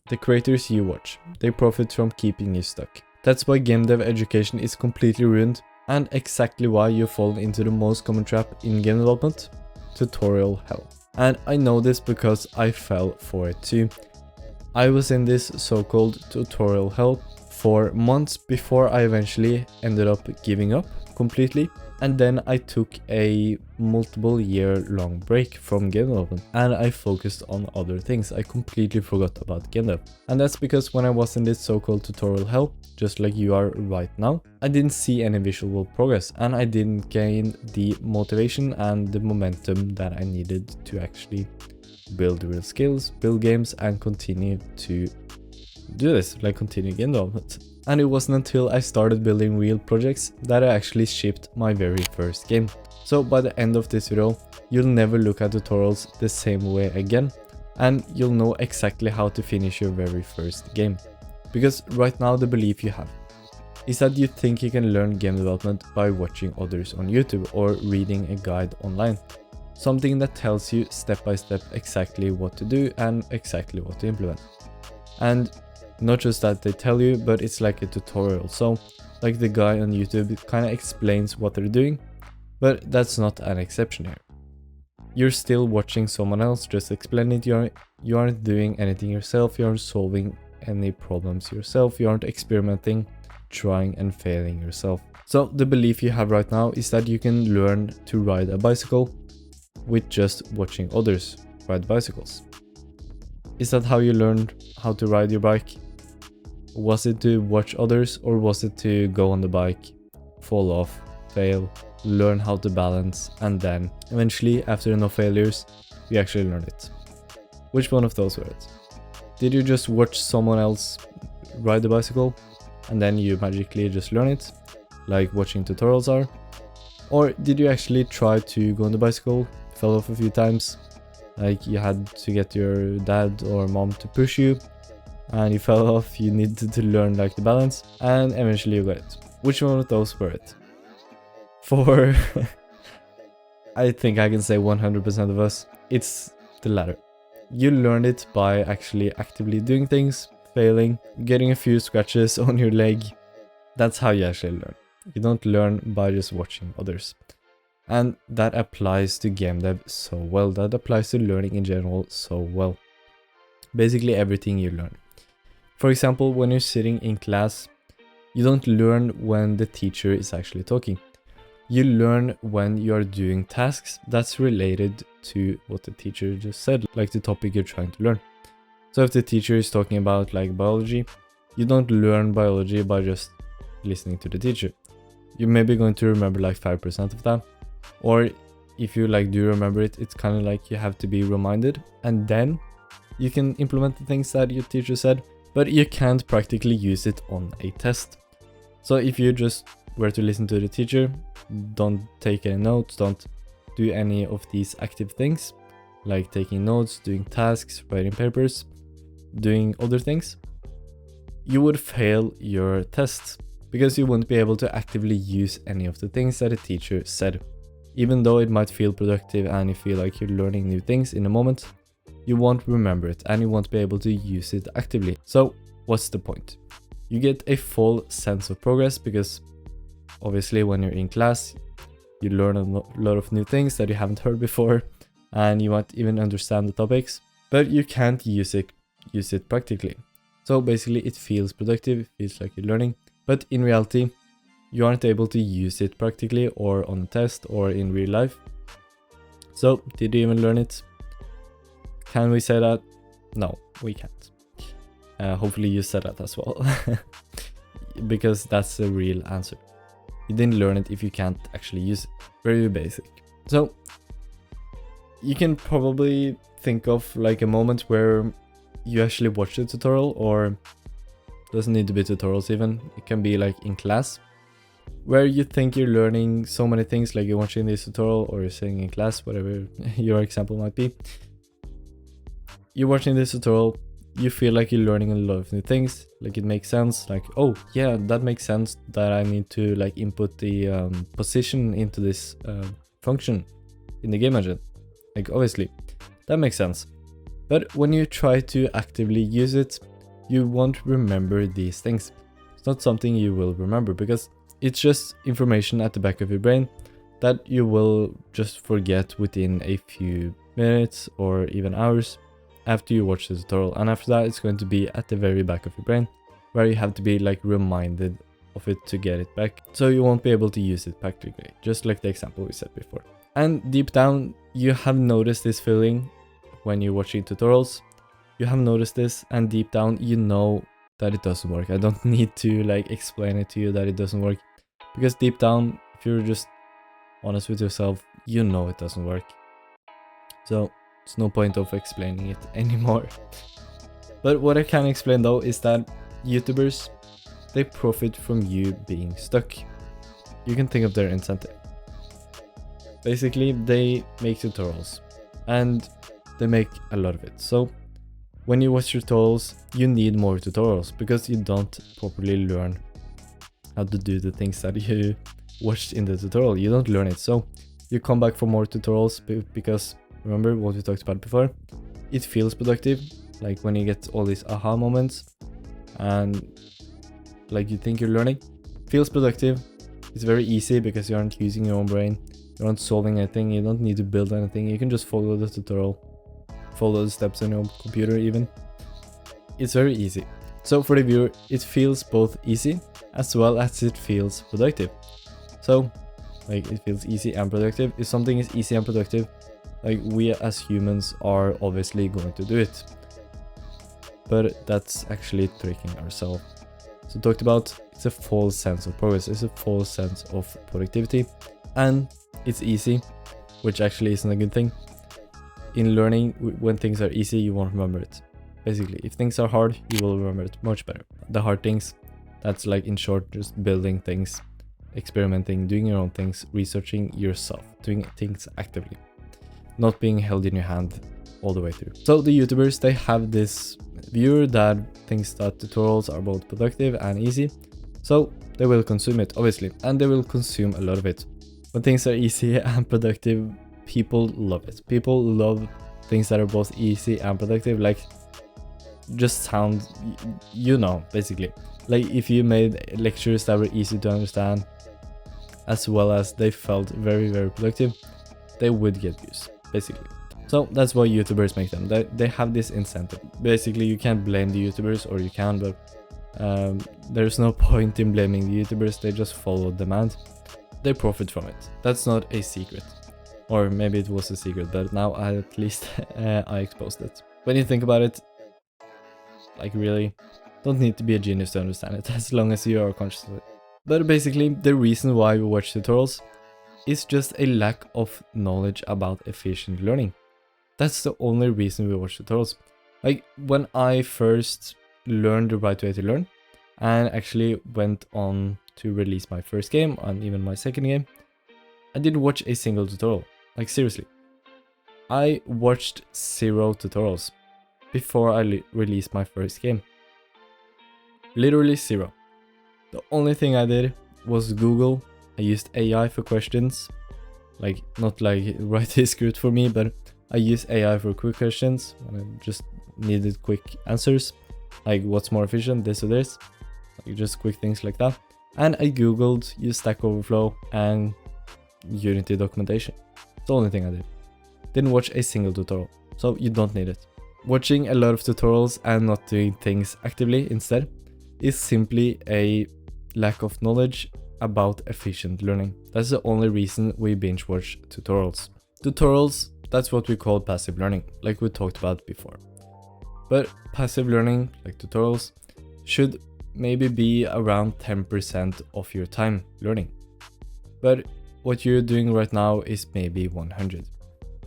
The creators you watch, they profit from keeping you stuck. That's why game dev education is completely ruined, and exactly why you fall into the most common trap in game development: tutorial hell. And I know this because I fell for it too. I was in this so-called tutorial hell for months before I eventually ended up giving up completely. And then I took a multiple year long break from game development and I focused on other things. I completely forgot about game dev. And that's because when I was in this so-called tutorial hell, just like you are right now, I didn't see any visual progress and I didn't gain the motivation and the momentum that I needed to actually build real skills, build games, and continue to do this, like continue game development. And it wasn't until I started building real projects that I actually shipped my very first game. So by the end of this video, you'll never look at tutorials the same way again, and you'll know exactly how to finish your very first game. Because right now the belief you have is that you think you can learn game development by watching others on YouTube or reading a guide online. Something that tells you step by step exactly what to do and exactly what to implement. And not just that they tell you, but it's like a tutorial. So like the guy on YouTube kind of explains what they're doing, but that's not an exception here. You're still watching someone else just explain it. You aren't doing anything yourself. You aren't solving any problems yourself. You aren't experimenting, trying and failing yourself. So the belief you have right now is that you can learn to ride a bicycle with just watching others ride bicycles. Is that how you learned how to ride your bike? Was it to watch others, or was it to go on the bike, fall off, fail, learn how to balance, and then eventually after enough failures you actually learned it? Which one of those were it? Did you just watch someone else ride the bicycle and then you magically just learn it, like watching tutorials are? Or did you actually try to go on the bicycle, fell off a few times, like you had to get your dad or mom to push you, and you fell off, you needed to learn like the balance, and eventually you got it? Which one of those were it? For I think I can say 100% of us, it's the latter. You learned it by actually actively doing things, failing, getting a few scratches on your leg. That's how you actually learn. You don't learn by just watching others. And that applies to game dev so well. That applies to learning in general so well. Basically everything you learn. For example, when you're sitting in class, you don't learn when the teacher is actually talking. You learn when you are doing tasks that's related to what the teacher just said, like the topic you're trying to learn. So if the teacher is talking about like biology, you don't learn biology by just listening to the teacher. You're maybe going to remember like 5% of that. Or if you like do remember it, it's kind of like you have to be reminded, and then you can implement the things that your teacher said, but you can't practically use it on a test. So if you just were to listen to the teacher, don't take any notes, don't do any of these active things, like taking notes, doing tasks, writing papers, doing other things, you would fail your test because you wouldn't be able to actively use any of the things that the teacher said. Even though it might feel productive and you feel like you're learning new things in a moment, you won't remember it and you won't be able to use it actively. So what's the point? You get a full sense of progress because obviously when you're in class, you learn a lot of new things that you haven't heard before and you might even understand the topics, but you can't use it practically. So basically it feels productive, it feels like you're learning, but in reality, you aren't able to use it practically or on a test or in real life. So did you even learn it? Can we say that? No, we can't. Hopefully you said that as well. Because that's the real answer. You didn't learn it if you can't actually use it. Very basic. So you can probably think of like a moment where you actually watched a tutorial, or doesn't need to be tutorials even. It can be like in class, where you think you're learning so many things, like you're watching this tutorial or you're sitting in class, whatever your example might be. You're watching this tutorial, you feel like you're learning a lot of new things, like it makes sense, like, oh yeah, that makes sense that I need to like input the position into this function in the game engine. Like obviously, that makes sense. But when you try to actively use it, you won't remember these things. It's not something you will remember because it's just information at the back of your brain that you will just forget within a few minutes or even hours after you watch the tutorial. And after that, it's going to be at the very back of your brain where you have to be like reminded of it to get it back. So you won't be able to use it practically, just like the example we said before. And deep down, you have noticed this feeling when you're watching tutorials. You have noticed this, and deep down, you know that it doesn't work. I don't need to like explain it to you that it doesn't work, because deep down, if you're just honest with yourself, you know it doesn't work. So it's no point of explaining it anymore. But what I can explain though is that YouTubers, they profit from you being stuck. You can think of their incentive. Basically, they make tutorials and they make a lot of it. So when you watch tutorials, you need more tutorials because you don't properly learn how to do the things that you watched in the tutorial. You don't learn it. So you come back for more tutorials because remember what we talked about before? It feels productive. Like when you get all these aha moments and like you think you're learning, feels productive. It's very easy because you aren't using your own brain. You aren't solving anything. You don't need to build anything. You can just follow the tutorial, follow the steps on your computer even. It's very easy. So for the viewer, it feels both easy as well as it feels productive. So like it feels easy and productive. If something is easy and productive, like we as humans are obviously going to do it. But that's actually tricking ourselves. So talked about, it's a false sense of progress. It's a false sense of productivity. And it's easy, which actually isn't a good thing. In learning, when things are easy, you won't remember it. Basically, if things are hard, you will remember it much better. The hard things, that's like in short, just building things, experimenting, doing your own things, researching yourself, doing things actively, not being held in your hand all the way through. So the YouTubers, they have this viewer that thinks that tutorials are both productive and easy. So they will consume it, obviously, and they will consume a lot of it. When things are easy and productive, people love it. People love things that are both easy and productive, like just sound, you know, basically. Like if you made lectures that were easy to understand, as well as they felt very, very productive, they would get views, basically. So that's why YouTubers make them. They have this incentive. Basically, you can't blame the YouTubers, or you can, but there's no point in blaming the YouTubers. They just follow demand. They profit from it. That's not a secret. Or maybe it was a secret, but now at least I exposed it. When you think about it, like really, don't need to be a genius to understand it, as long as you are conscious of it. But basically, the reason why we watch tutorials is just a lack of knowledge about efficient learning. That's the only reason we watch tutorials. Like when I first learned the right way to learn, and actually went on to release my first game and even my second game, I didn't watch a single tutorial. Like seriously, I watched 0 tutorials before I released my first game. Literally 0. The only thing I did was Google. I used AI for questions, like not like write a script for me, but I used AI for quick questions when I just needed quick answers, like what's more efficient, this or this, like just quick things like that. And I Googled, used Stack Overflow and Unity documentation. It's the only thing I did. Didn't watch a single tutorial, so you don't need it. Watching a lot of tutorials and not doing things actively instead is simply a lack of knowledge about efficient learning. That's the only reason we binge watch tutorials. Tutorials, that's what we call passive learning, like we talked about before. But passive learning, like tutorials, should maybe be around 10% of your time learning. But what you're doing right now is maybe 100.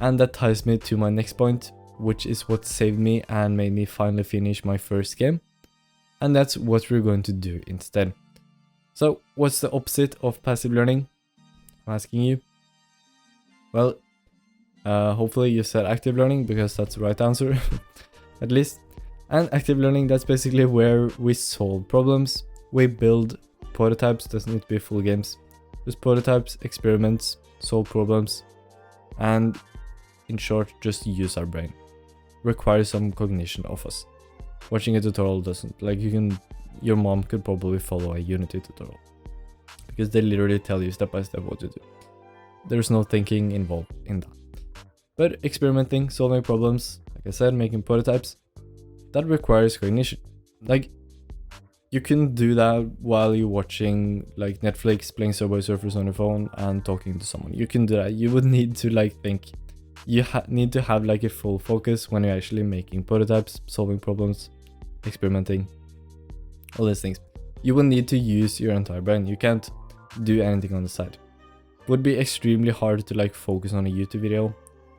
And that ties me to my next point, which is what saved me and made me finally finish my first game. And that's what we're going to do instead. So what's the opposite of passive learning? I'm asking you. Well, hopefully you said active learning, because that's the right answer, at least. And active learning, that's basically where we solve problems. We build prototypes, doesn't need to be full games. Just prototypes, experiments, solve problems, and in short, just use our brain. Requires some cognition of us. watching a tutorial doesn't. Like your mom could probably follow a Unity tutorial because they literally tell you step by step what to do. There's no thinking involved in that. But experimenting, solving problems, like I said, making prototypes, that requires cognition. Like, you can do that while you're watching like Netflix, playing Subway Surfers on your phone and talking to someone. You can do that. You would need to like think. You need to have like a full focus when you're actually making prototypes, solving problems, experimenting, all these things. You will need to use your entire brain. You can't do anything on the side. It would be extremely hard to like focus on a YouTube video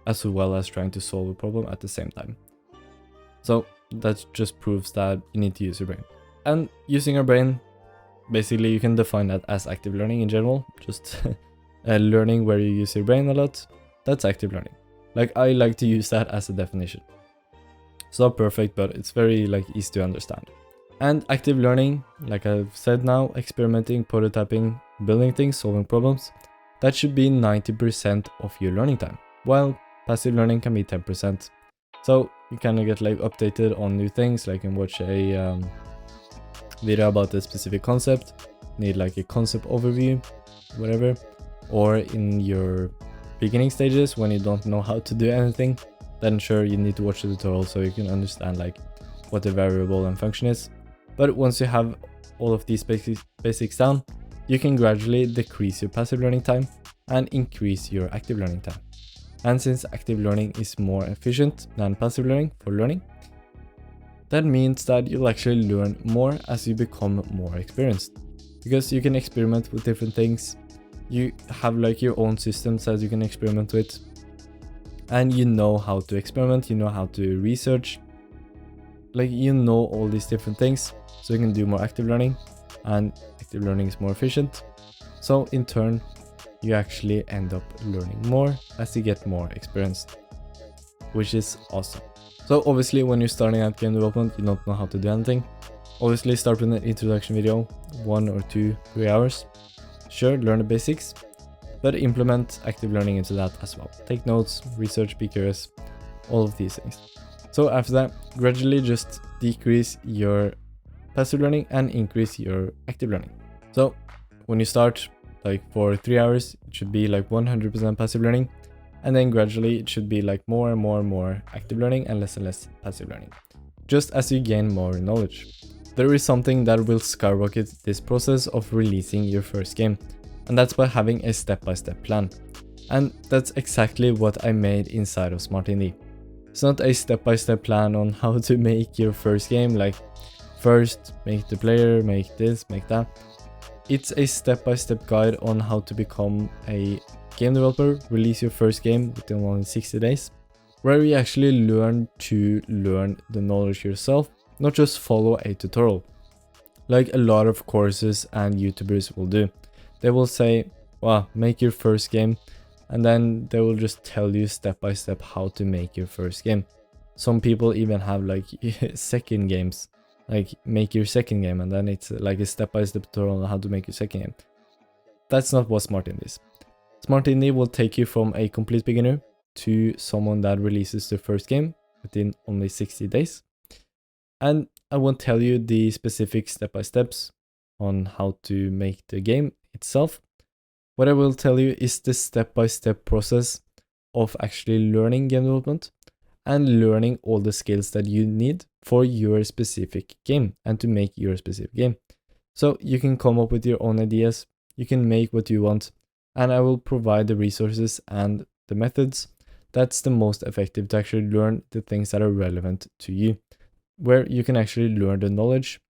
as well as trying to solve a problem at the same time. So that just proves that you need to use your brain. And using our brain, basically you can define that as active learning in general. Just learning where you use your brain a lot, that's active learning. Like, I like to use that as a definition. It's not perfect, but it's very like easy to understand. And active learning, like I've said now, experimenting, prototyping, building things, solving problems, that should be 90% of your learning time, while passive learning can be 10%. So you kind of get like updated on new things, like you can watch a video about a specific concept, need like a concept overview, whatever, or in your beginning stages when you don't know how to do anything, then sure, you need to watch the tutorial so you can understand like what the variable and function is. But once you have all of these basics down, you can gradually decrease your passive learning time and increase your active learning time. And since active learning is more efficient than passive learning for learning, that means that you'll actually learn more as you become more experienced, because you can experiment with different things. You have like your own systems that you can experiment with, and you know how to experiment, you know how to research, like you know all these different things, so you can do more active learning, and active learning is more efficient. So in turn, you actually end up learning more as you get more experienced, which is awesome. So obviously when you're starting at game development, you don't know how to do anything. Obviously start with an introduction video, 1 or 2, 3 hours. Sure, learn the basics, but implement active learning into that as well. Take notes, research, be curious, all of these things. So after that, gradually just decrease your passive learning and increase your active learning. So when you start, like for 3 hours, it should be like 100% passive learning. And then gradually it should be like more and more active learning and less passive learning, just as you gain more knowledge. There is something that will skyrocket this process of releasing your first game, and that's by having a step-by-step plan. And that's exactly what I made inside of SmartIndie. It's not a step-by-step plan on how to make your first game, like first make the player, make this, make that. It's a step-by-step guide on how to become a game developer, release your first game within only 60 days, where you actually learn to learn the knowledge yourself, not just follow a tutorial, like a lot of courses and YouTubers will do. They will say, well, make your first game, and then they will just tell you step by step how to make your first game. Some people even have like second games, like make your second game, and then it's like a step-by-step tutorial on how to make your second game. That's not what SmartIndie is. SmartIndie will take you from a complete beginner to someone that releases their first game within only 60 days. And I won't tell you the specific step-by-steps on how to make the game itself. What I will tell you is the step-by-step process of actually learning game development and learning all the skills that you need for your specific game and to make your specific game. So you can come up with your own ideas, you can make what you want, and I will provide the resources and the methods that's the most effective to actually learn the things that are relevant to you, where you can actually learn the knowledge.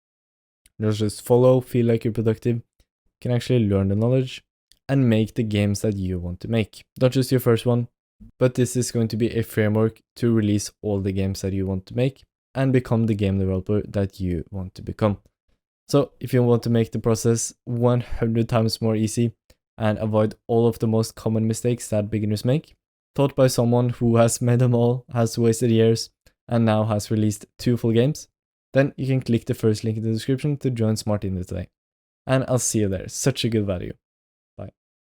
Not just follow, feel like you're productive. You can actually learn the knowledge and make the games that you want to make. Not just your first one, but this is going to be a framework to release all the games that you want to make and become the game developer that you want to become. So if you want to make the process 100 times more easy and avoid all of the most common mistakes that beginners make, taught by someone who has made them all, has wasted years, and now has released 2 full games, then you can click the first link in the description to join SmartIndie today. And I'll see you there. Such a good value.